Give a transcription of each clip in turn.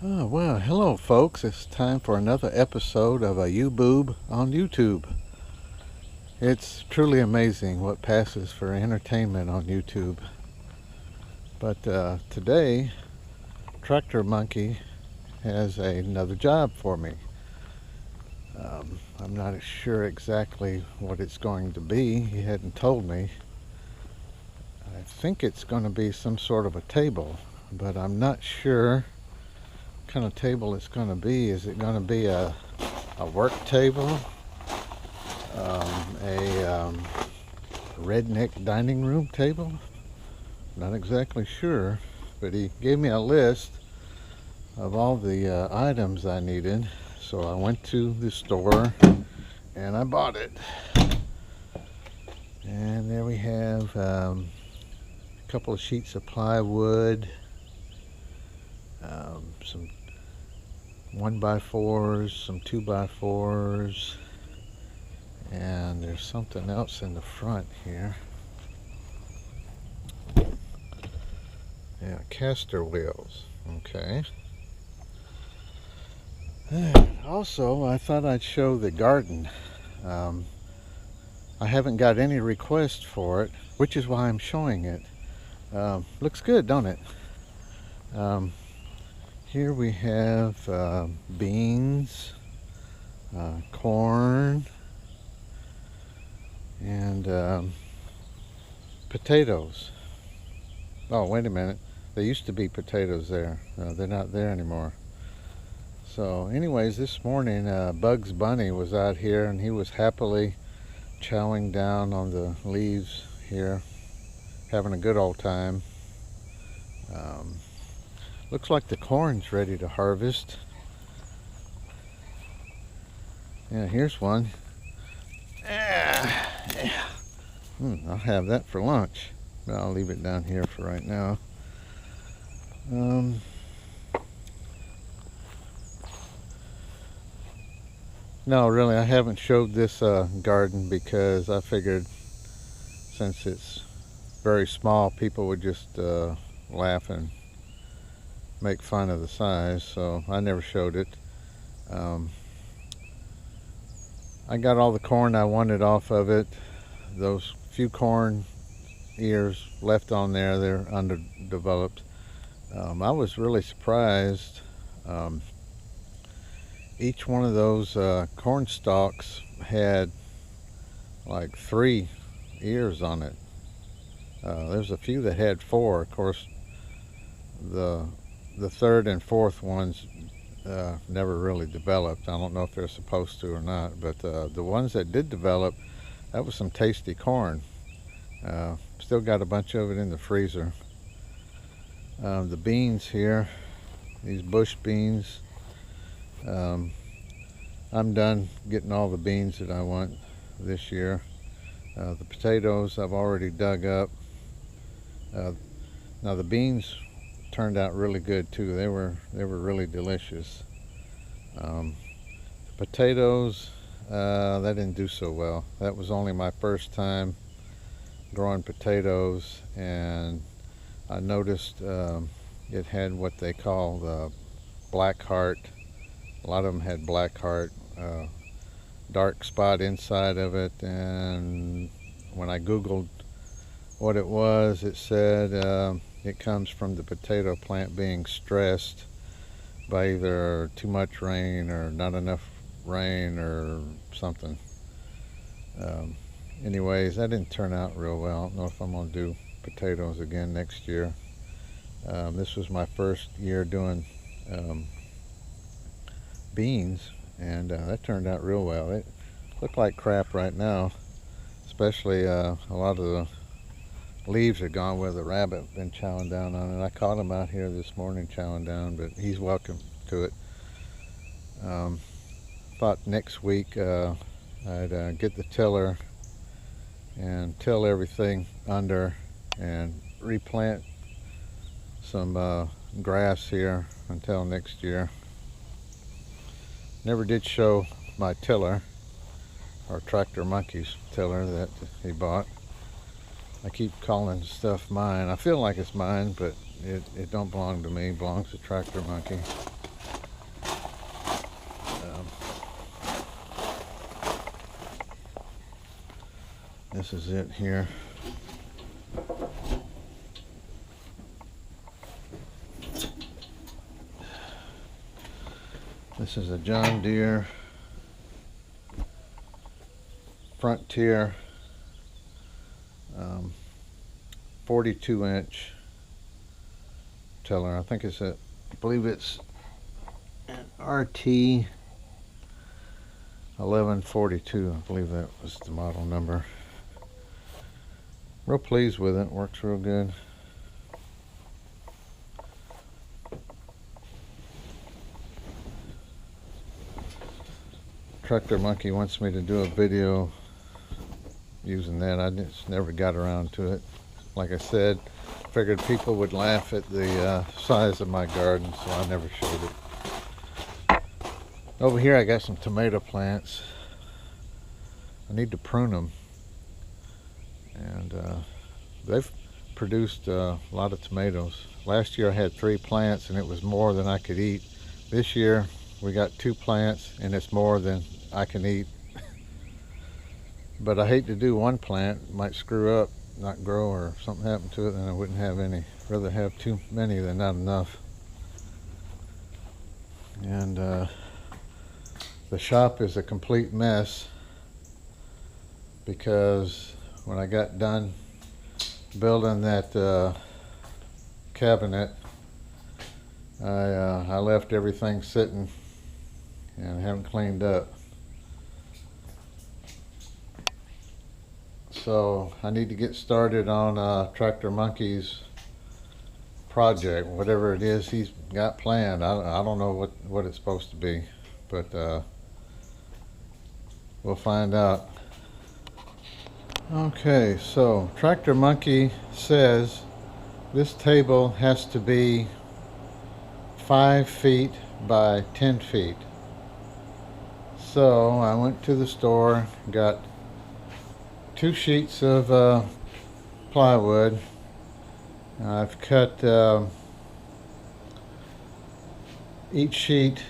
Oh, well, hello folks. It's time for another episode of a U-Boob on YouTube. It's truly amazing what passes for entertainment on YouTube. But today, TractorMonkey has another job for me. I'm not sure exactly what it's going to be. He hadn't told me. I think it's going to be some sort of a table, but I'm not sure what kind of table it's going to be. Is it going to be a work table? A redneck dining room table? Not exactly sure, but he gave me a list of all the items I needed. So I went to the store and I bought it. And there we have a couple of sheets of plywood, some 1x4s, some 2x4s, and there's something else in the front here. Yeah, caster wheels. Okay. Also, I thought I'd show the garden. I haven't got any requests for it, which is why I'm showing it. Looks good, don't it? Here we have beans, corn, and potatoes. Oh, wait a minute. There used to be potatoes there. They're not there anymore. So anyways, this morning Bugs Bunny was out here and he was happily chowing down on the leaves here, having a good old time. Looks like the corn's ready to harvest. Yeah, here's one. I'll have that for lunch. But I'll leave it down here for right now. No, really, I haven't showed this garden because I figured since it's very small, people would just laugh and make fun of the size, so I never showed it. I got all the corn I wanted off of it. Those few corn ears left on there, they're underdeveloped. I was really surprised. Each one of those corn stalks had like 3 ears on it. There's a few that had 4. Of course, the third and fourth ones never really developed. I don't know if they're supposed to or not, but the ones that did develop, that was some tasty corn. Still got a bunch of it in the freezer. The beans here, these bush beans, I'm done getting all the beans that I want this year. The potatoes I've already dug up. Now the beans turned out really good too. They were really delicious. The potatoes, that didn't do so well. That was only my first time growing potatoes, and I noticed it had what they call the black heart. A lot of them had black heart, dark spot inside of it, and when I googled what it was, it said it comes from the potato plant being stressed by either too much rain or not enough rain or something. Anyways, that didn't turn out real well. I don't know if I'm going to do potatoes again next year. This was my first year doing beans, and that turned out real well. It looked like crap right now, especially a lot of the leaves are gone where the rabbit been chowing down on it. I caught him out here this morning chowing down, but he's welcome to it. Thought next week I'd get the tiller and till everything under and replant some grass here until next year. Never did show my tiller, or TractorMonkey's tiller that he bought. I keep calling stuff mine. I feel like it's mine, but it don't belong to me. It belongs to TractorMonkey. This is it here. This is a John Deere Frontier 42-inch tiller. I think it's I believe it's an RT 1142. I believe that was the model number. Real pleased with it. Works real good. TractorMonkey wants me to do a video using that. I just never got around to it. Like I said, figured people would laugh at the size of my garden, so I never showed it. Over here I got some tomato plants. I need to prune them, and they've produced a lot of tomatoes. Last year I had 3 plants and it was more than I could eat. This year we got 2 plants and it's more than I can eat. But I hate to do one plant. It might screw up, not grow, or something happen to it, then I wouldn't have any. I'd rather have too many than not enough. And the shop is a complete mess because when I got done building that cabinet, I left everything sitting and haven't cleaned up. So I need to get started on TractorMonkey's project, whatever it is he's got planned. I don't know what it's supposed to be, but we'll find out. Okay, so TractorMonkey says this table has to be 5 feet by 10 feet. So I went to the store, got 2 sheets of plywood. I've cut each sheet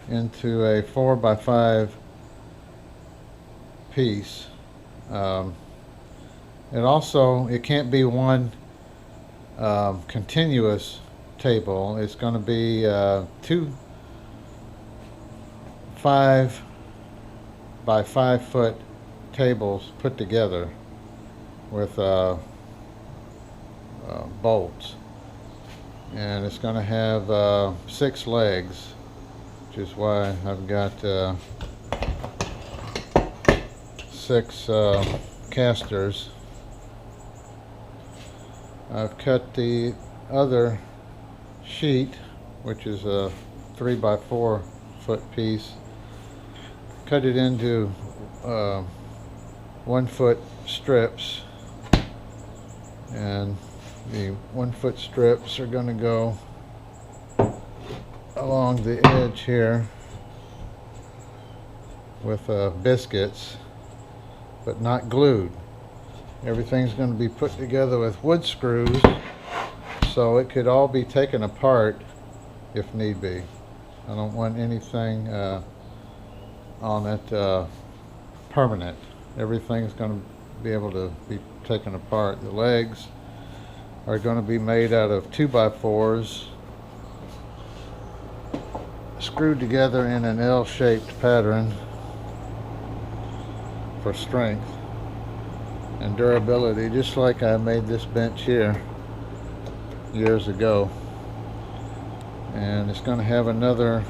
into a 4 by 5 piece. It can't be one continuous table. It's going to be 2 5 by 5 foot tables put together with bolts, and it's going to have 6 legs, which is why I've got 6 casters. I've cut the other sheet, which is a 3 by 4 foot piece, cut it into 1 foot strips, and the 1 foot strips are going to go along the edge here with biscuits, but not glued. Everything's going to be put together with wood screws, so it could all be taken apart if need be. I don't want anything on it permanent. Everything's going to be able to be taken apart. The legs are going to be made out of 2 by 4s screwed together in an L-shaped pattern for strength and durability, just like I made this bench here years ago. And it's going to have another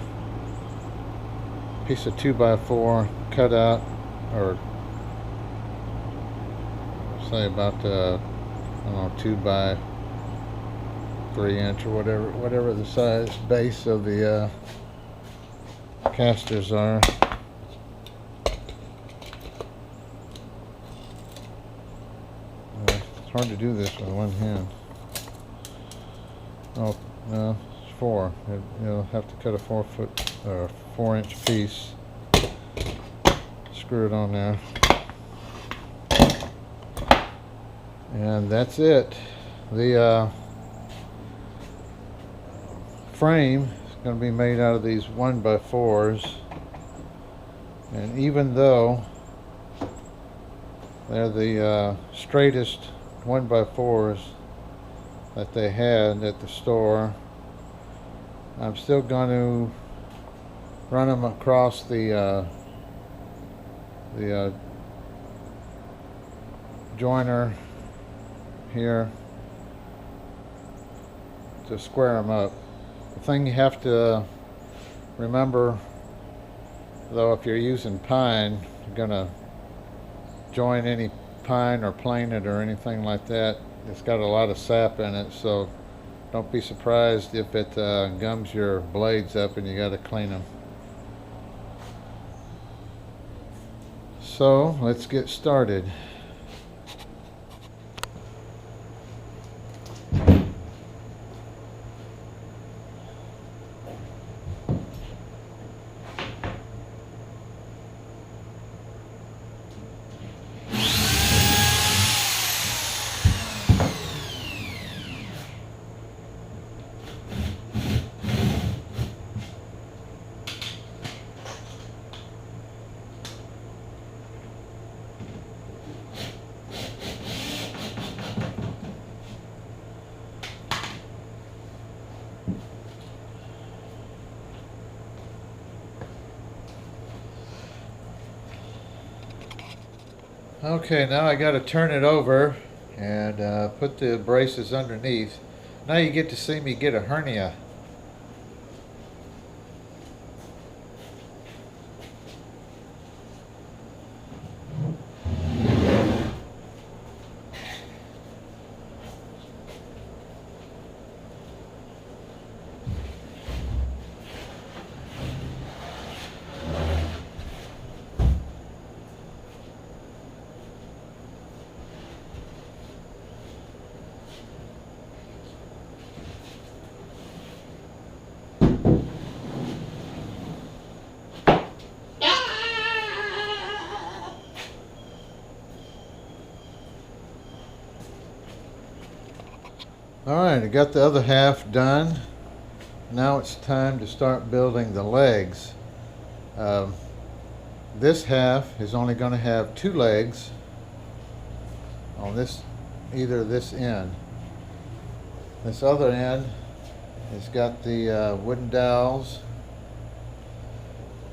piece of 2 by 4 cut out, or say about I don't know, 2 by 3 inch or whatever the size base of the casters are. It's hard to do this with one hand. Oh no, it's 4. You'll have to cut a 4 inch piece, screw it on there, and that's it. The frame is going to be made out of these 1x4s, and even though they're the straightest 1x4s that they had at the store, I'm still going to run them across the joiner here to square them up. The thing you have to remember, though, if you're using pine, you're going to join any pine or plane it or anything like that, it's got a lot of sap in it, so don't be surprised if it gums your blades up and you got to clean them. So let's get started. Okay, now I got to turn it over and put the braces underneath. Now you get to see me get a hernia. Alright, I got the other half done. Now it's time to start building the legs. This half is only going to have 2 legs on either this end. This other end has got the wooden dowels.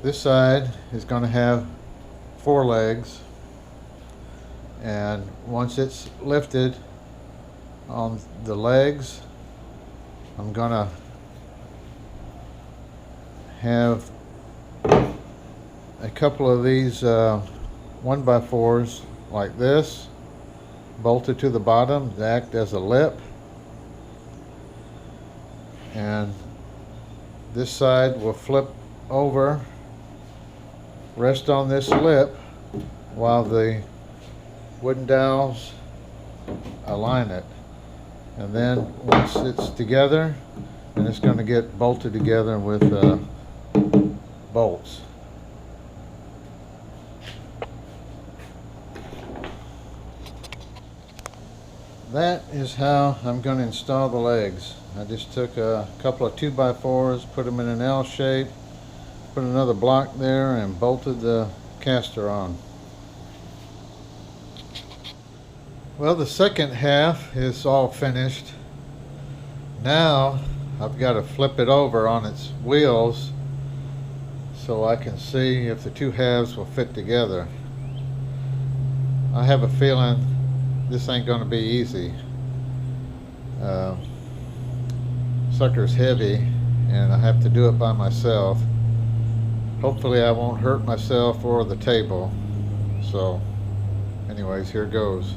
This side is going to have 4 legs, and once it's lifted on the legs, I'm gonna have a couple of these 1x4s like this bolted to the bottom to act as a lip, and this side will flip over, rest on this lip while the wooden dowels align it. And then once it's together, then it's going to get bolted together with bolts. That is how I'm going to install the legs. I just took a couple of 2x4s, put them in an L shape, put another block there, and bolted the caster on. Well, the second half is all finished. Now I've got to flip it over on its wheels so I can see if the 2 halves will fit together. I have a feeling this ain't going to be easy. Sucker's heavy and I have to do it by myself. Hopefully I won't hurt myself or the table. So anyways, here goes.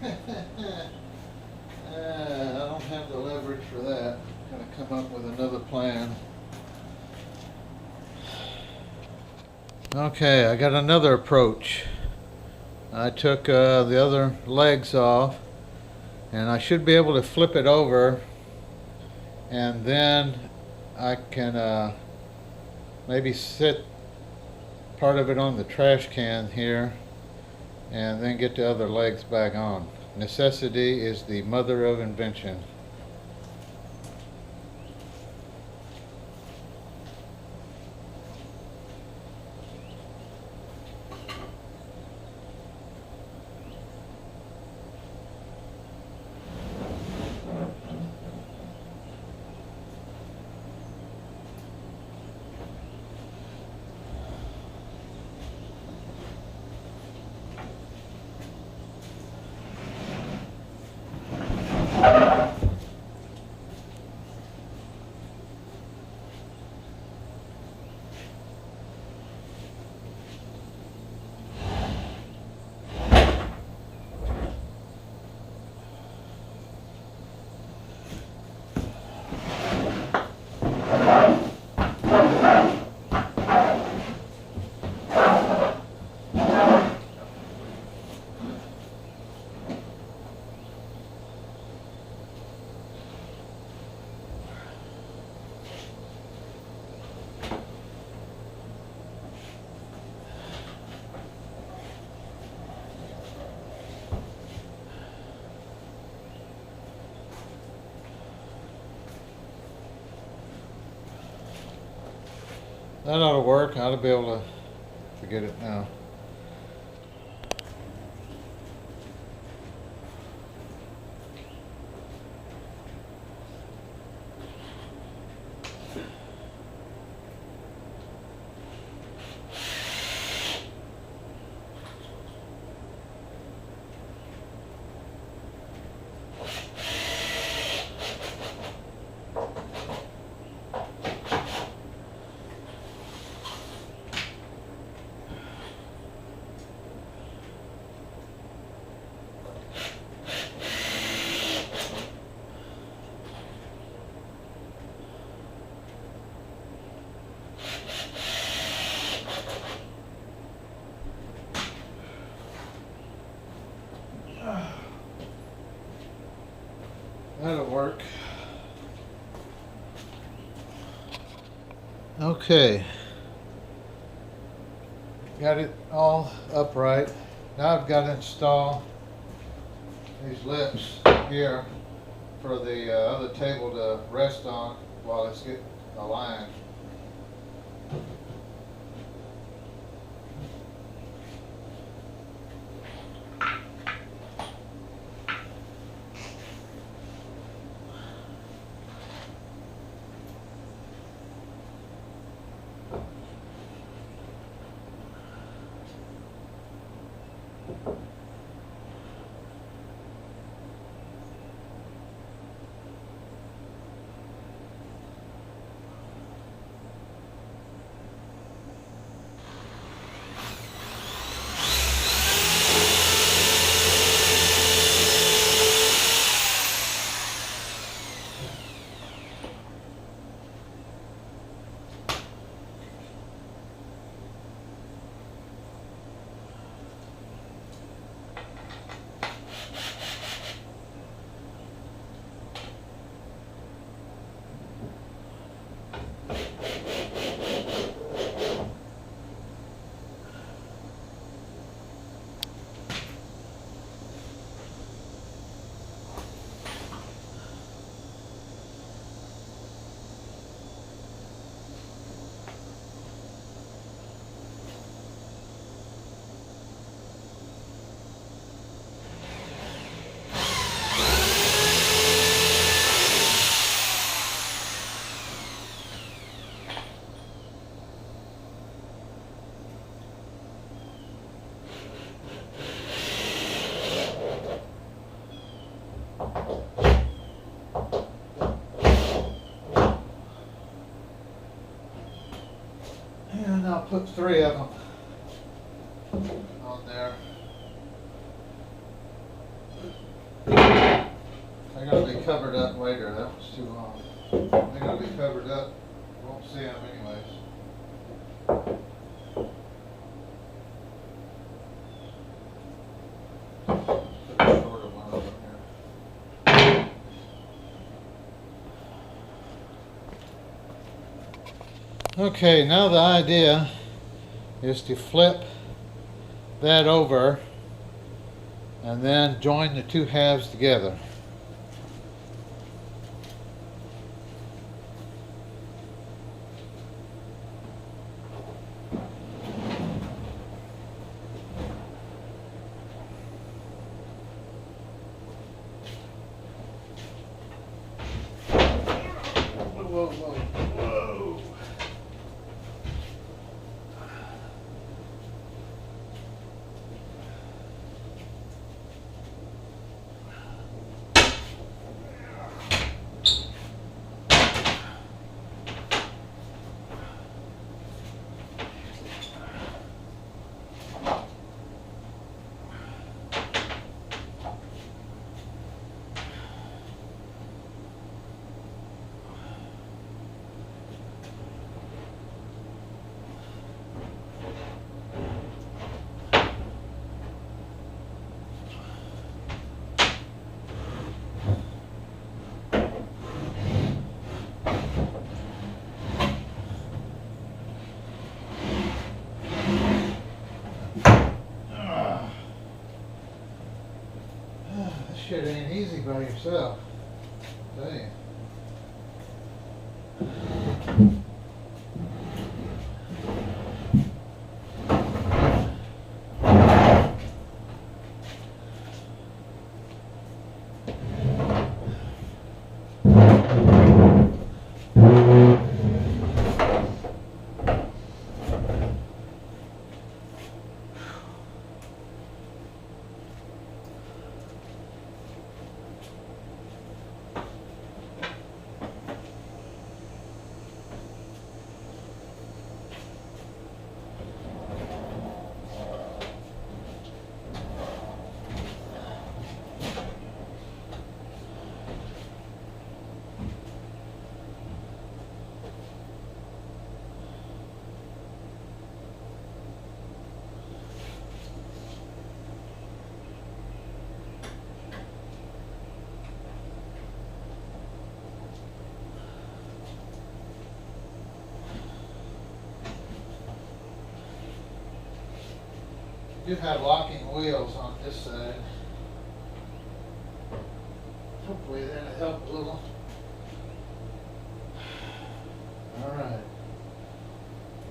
I don't have the leverage for that. Gotta come up with another plan. Okay, I got another approach. I took the other legs off, and I should be able to flip it over, and then I can maybe sit part of it on the trash can here, and then get the other legs back on. Necessity is the mother of invention. That ought to work. I ought to be able to get it now. That'll work. Okay. Got it all upright. Now I've got to install these lips here for the other table to rest on while it's getting aligned. And I'll put 3 of them on there. They're going to be covered up later. That was too long. They're going to be covered up. You won't see them anyways. Put a shorter one over here. Okay, now the idea is to flip that over and then join the two halves together. Whoa, whoa, whoa. Shit ain't easy by yourself. I tell you. You have locking wheels on this side. Hopefully that'll help a little. Alright.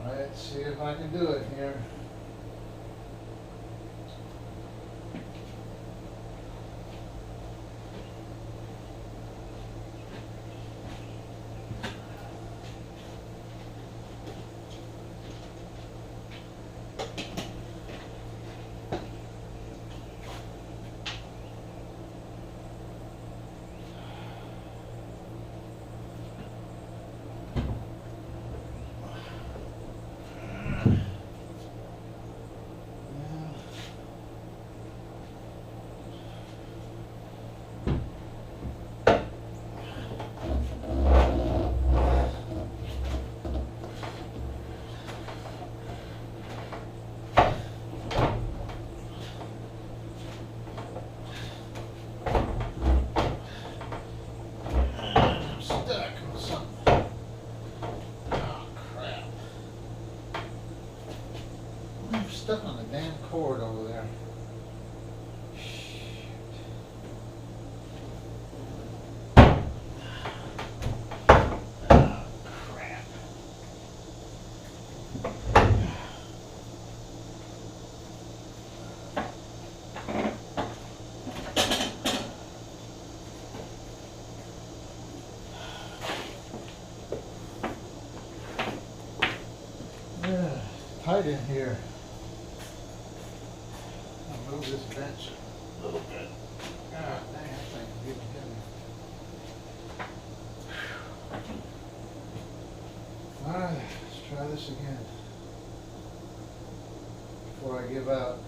Let's see if I can do it here. Stuck on the damn cord over there. Oh, crap. Yeah, tight in here. Move this bench a little bit. God dang, that thing's getting heavy. Alright, let's try this again before I give out.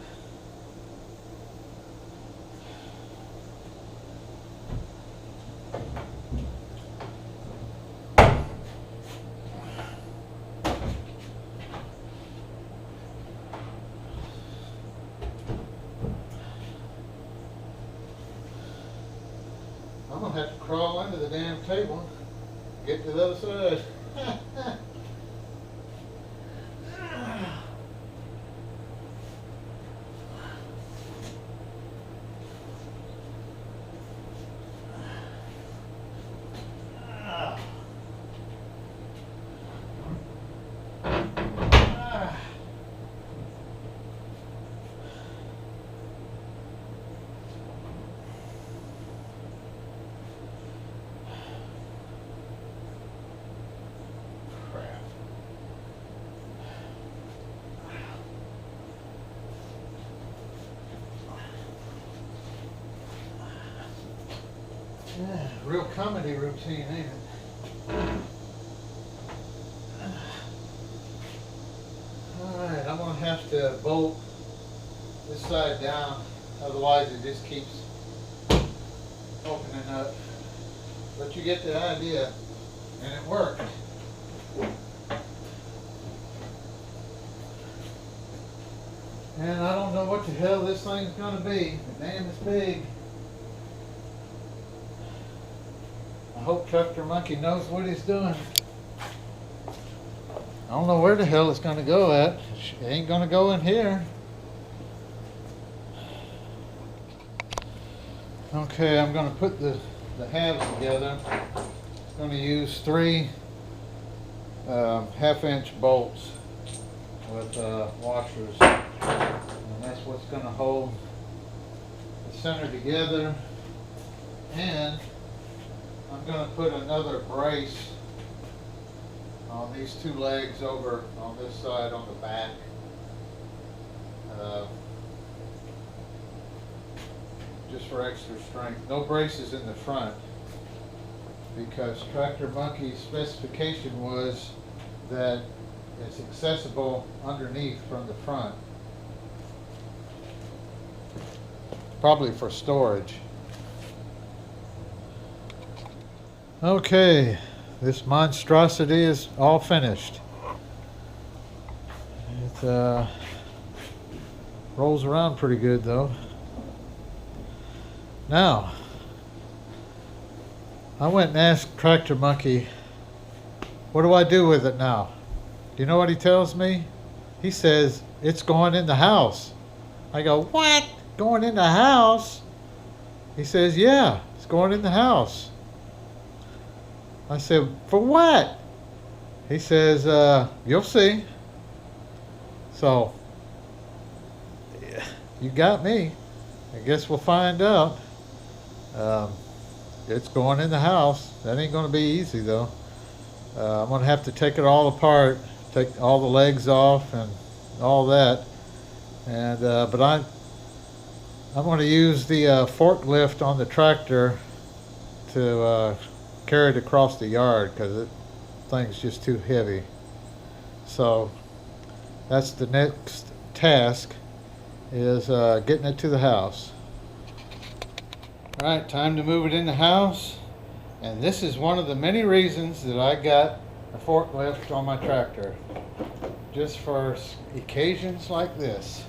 I'm gonna have to crawl under the damn table, get to the other side. Yeah, real comedy routine, ain't it? Alright, I'm going to have to bolt this side down, otherwise it just keeps opening up. But you get the idea, and it worked. And I don't know what the hell this thing's going to be, but damn, it's big. I hope TractorMonkey knows what he's doing. I don't know where the hell it's going to go at. It ain't going to go in here. Okay, I'm going to put the halves together. I'm going to use 3 half-inch bolts with washers. And that's what's going to hold the center together. And I'm going to put another brace on these 2 legs over on this side on the back. Just for extra strength. No braces in the front because TractorMonkey's specification was that it's accessible underneath from the front. Probably for storage. Okay, this monstrosity is all finished. It rolls around pretty good though. Now, I went and asked TractorMonkey, what do I do with it now? Do you know what he tells me? He says, it's going in the house. I go, what? Going in the house? He says, yeah, it's going in the house. I said, for what? He says, you'll see. So, you got me. I guess we'll find out. It's going in the house. That ain't going to be easy though. I'm going to have to take it all apart, take all the legs off and all that. And but I'm going to use the forklift on the tractor to carry it across the yard because the thing's just too heavy. So that's the next task, is getting it to the house. Alright, time to move it in the house. And this is one of the many reasons that I got a forklift on my tractor. Just for occasions like this.